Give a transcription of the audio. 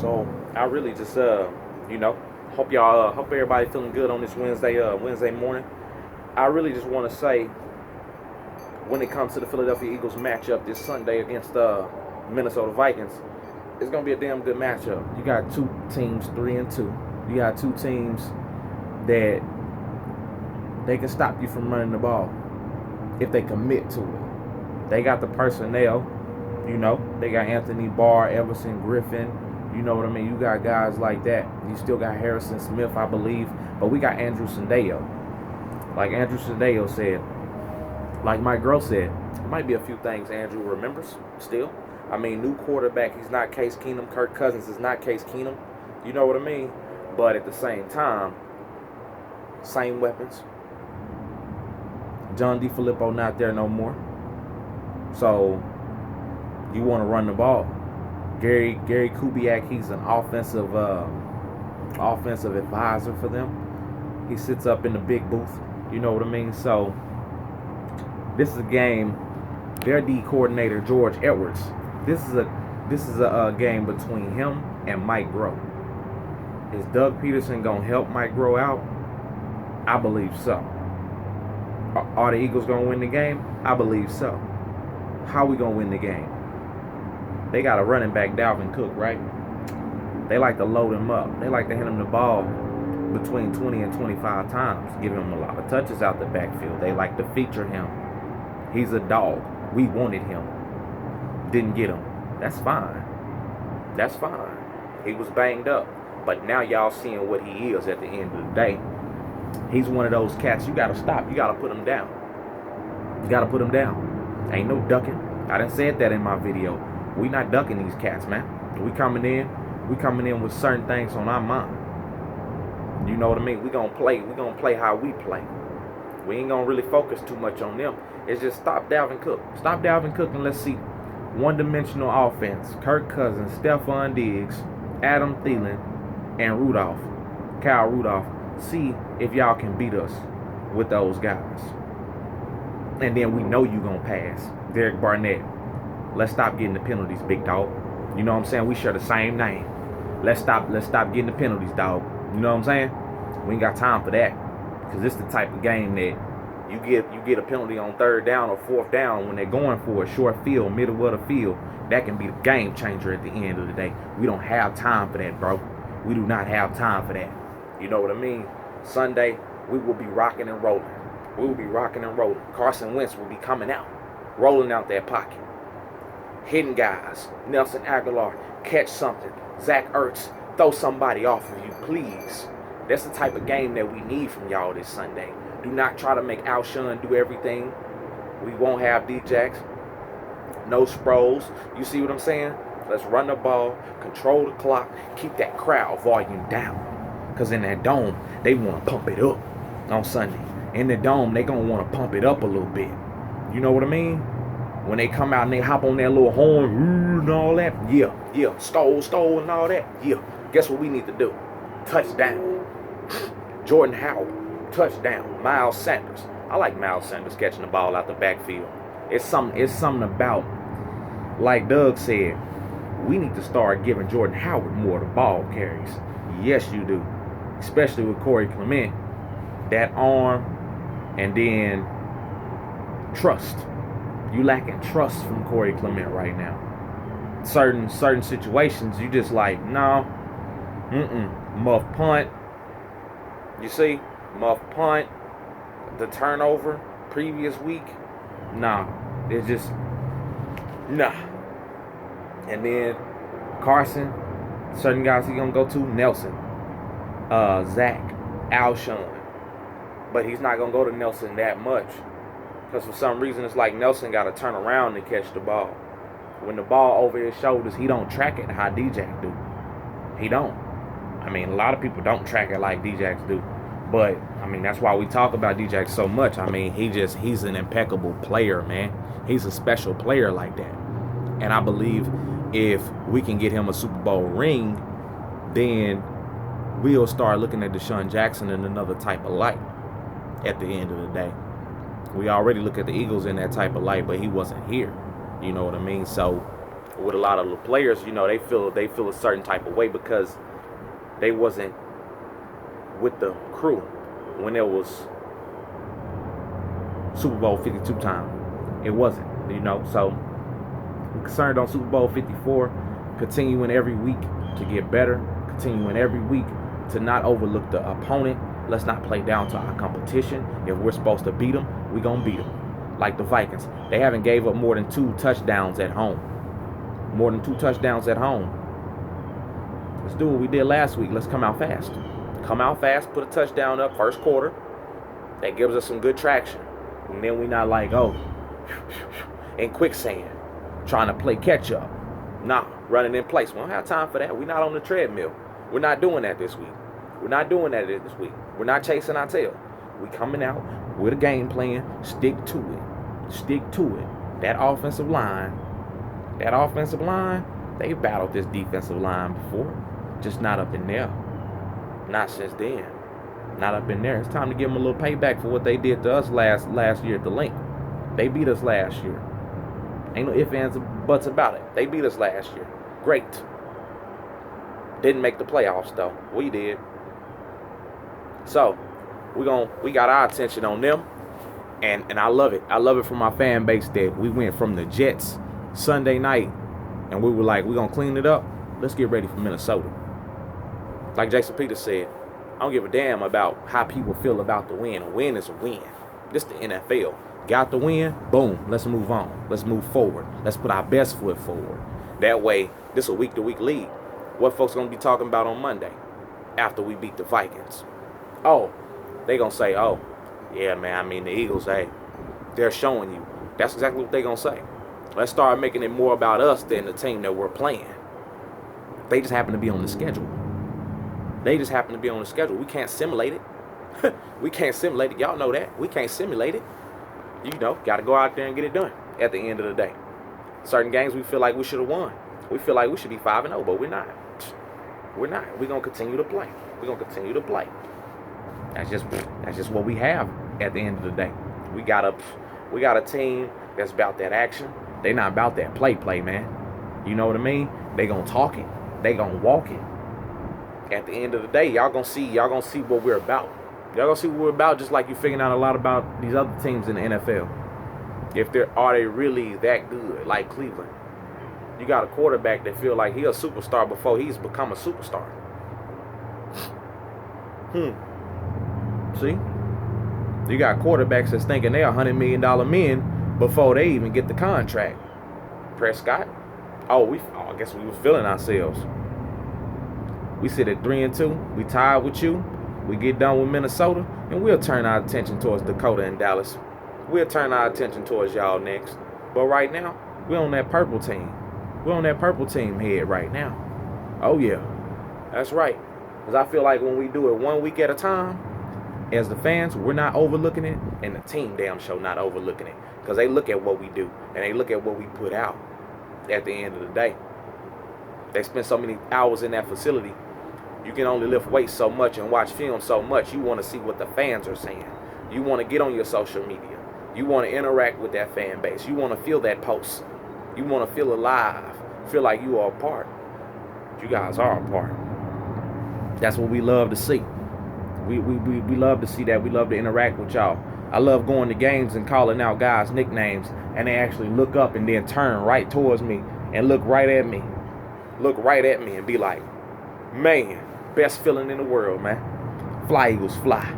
So I really just you know, hope everybody feeling good on this Wednesday morning. I really just want to say when it comes to the Philadelphia Eagles matchup this Sunday against Minnesota Vikings, it's gonna be a damn good matchup. You got two teams 3-2. You got two teams that they can stop you from running the ball if they commit to it. They got the personnel, they got Anthony Barr, Everson Griffin, you know what I mean? You got guys like that. You still got Harrison Smith, I believe, but we got Andrew Sendejo. Like Andrew Sendejo said, like Mike Groh said, it might be a few things Andrew remembers still. I mean, new quarterback, he's not Case Keenum. Kirk Cousins is not Case Keenum. You know what I mean? But at the same time, same weapons. John DeFilippo not there no more. So you want to run the ball. Gary Kubiak, he's an offensive advisor for them. He sits up in the big booth. You know what I mean? So this is a game. Their D coordinator George Edwards. This is a game between him and Mike Groh. Is Doug Peterson gonna help Mike Groh out? I believe so. Are the Eagles gonna win the game? I believe so. How we gonna win the game? They got a running back, Dalvin Cook, right? They like to load him up. They like to hit him the ball between 20 and 25 times, give him a lot of touches out the backfield. They like to feature him. He's a dog. We wanted him. Didn't get him. That's fine. That's fine. He was banged up. But now y'all seeing what he is at the end of the day. He's one of those cats you got to stop. You got to put him down. You got to put him down. Ain't no ducking. I done said that in my video. We not ducking these cats, man. We coming in with certain things on our mind. You know what I mean? We gonna play how we play. We ain't gonna really focus too much on them. It's just stop Dalvin Cook. Stop Dalvin Cook and let's see one-dimensional offense. Kirk Cousins, Stephon Diggs, Adam Thielen, and Kyle Rudolph. See if y'all can beat us with those guys. And then we know you gonna pass. Derek Barnett. Let's stop getting the penalties, big dog. You know what I'm saying? We share the same name. Let's stop getting the penalties, dog. You know what I'm saying? We ain't got time for that. Because this is the type of game that you get a penalty on third down or fourth down when they're going for a short field, middle of the field. That can be the game changer at the end of the day. We don't have time for that, bro. We do not have time for that. You know what I mean? Sunday, we will be rocking and rolling. We will be rocking and rolling. Carson Wentz will be coming out, rolling out that pocket. Hitting guys. Nelson Aguilar, catch something. Zach Ertz, throw somebody off of you, please. That's the type of game that we need from y'all this Sunday. Do not try to make Alshon do everything. We won't have D-Jacks. No Sproles. You see what I'm saying? Let's run the ball, control the clock, keep that crowd volume down. Because in that dome, they want to pump it up on Sunday. In the dome, they going to want to pump it up a little bit. You know what I mean? When they come out and they hop on that little horn and all that, yeah, stole and all that, yeah. Guess what we need to do? Touchdown. Jordan Howard, touchdown. Miles Sanders. I like Miles Sanders catching the ball out the backfield. It's something about, like Doug said, we need to start giving Jordan Howard more of the ball carries. Yes, you do. Especially with Corey Clement. That arm and then trust. You lacking trust from Corey Clement right now. Certain situations, you just like, no, muff punt. You see, muff punt, the turnover previous week, nah, it's just, nah. And then Carson, certain guys he gonna go to, Nelson, Zach, Alshon, but he's not gonna go to Nelson that much. Because for some reason, it's like Nelson got to turn around to catch the ball. When the ball over his shoulders, he don't track it how D-Jack do. He don't. I mean, a lot of people don't track it like D-Jacks do. But, I mean, that's why we talk about D-Jack so much. I mean, he's an impeccable player, man. He's a special player like that. And I believe if we can get him a Super Bowl ring, then we'll start looking at Deshaun Jackson in another type of light at the end of the day. We already look at the Eagles in that type of light, but he wasn't here. You know what I mean? So with a lot of the players, they feel a certain type of way because they wasn't with the crew when it was Super Bowl 52 time. It wasn't, so we're concerned on Super Bowl 54, continuing every week to get better, continuing every week to not overlook the opponent. Let's not play down to our competition. If we're supposed to beat them, we're going to beat them. Like the Vikings. They haven't gave up more than 2 touchdowns at home. More than 2 touchdowns at home. Let's do what we did last week. Let's come out fast. Come out fast, put a touchdown up first quarter. That gives us some good traction. And then we're not like, in quicksand, trying to play catch up. Nah, running in place. We don't have time for that. We're not on the treadmill. We're not doing that this week. We're not doing that this week. We're not chasing our tail. We coming out with a game plan. Stick to it. Stick to it. That offensive line, they've battled this defensive line before. Just not up in there. Not since then. Not up in there. It's time to give them a little payback for what they did to us last year at the Link. They beat us last year. Ain't no ifs, ands, or buts about it. They beat us last year. Great. Didn't make the playoffs though. We did. So we got our attention on them, and I love it. I love it from my fan base that we went from the Jets Sunday night, and we were like, we're gonna clean it up. Let's get ready for Minnesota. Like Jason Peters said, I don't give a damn about how people feel about the win. A win is a win. This the NFL. Got the win, boom, let's move on. Let's move forward. Let's put our best foot forward. That way, this is a week-to-week league. What folks gonna be talking about on Monday after we beat the Vikings? Oh, they gonna say, oh, yeah, man, I mean, the Eagles, hey, they're showing you. That's exactly what they gonna say. Let's start making it more about us than the team that we're playing. They just happen to be on the schedule. We can't simulate it. We can't simulate it. Y'all know that. We can't simulate it. Got to go out there and get it done at the end of the day. Certain games we feel like we should have won. We feel like we should be 5-0, but we're not. We're not. We're going to continue to play. That's just what we have at the end of the day. We got a team that's about that action. They not about that play, man. You know what I mean? They going to talk it. They going to walk it. At the end of the day, y'all gonna see what we're about. Y'all gonna see what we're about, just like you're figuring out a lot about these other teams in the NFL. Are they really that good, like Cleveland? You got a quarterback that feel like he a superstar before he's become a superstar. See? You got quarterbacks that's thinking they're $100 million men before they even get the contract. Prescott? I guess we were feeling ourselves. We sit at 3-2. We tied with you. We get done with Minnesota, and we'll turn our attention towards Dakota and Dallas. We'll turn our attention towards y'all next. But right now, we're on that purple team. We're on that purple team head right now. Oh, yeah. That's right. Because I feel like when we do it 1 week at a time, as the fans, we're not overlooking it, and the team damn sure not overlooking it. Because they look at what we do, and they look at what we put out at the end of the day. They spend so many hours in that facility. You can only lift weights so much and watch film so much. You want to see what the fans are saying. You want to get on your social media. You want to interact with that fan base. You want to feel that pulse. You want to feel alive. Feel like you are a part. You guys are a part. That's what we love to see. We love to see that. We love to interact with y'all. I love going to games and calling out guys' nicknames, and they actually look up and then turn right towards me and look right at me. Look right at me and be like, man, best feeling in the world, man. Fly, Eagles, fly.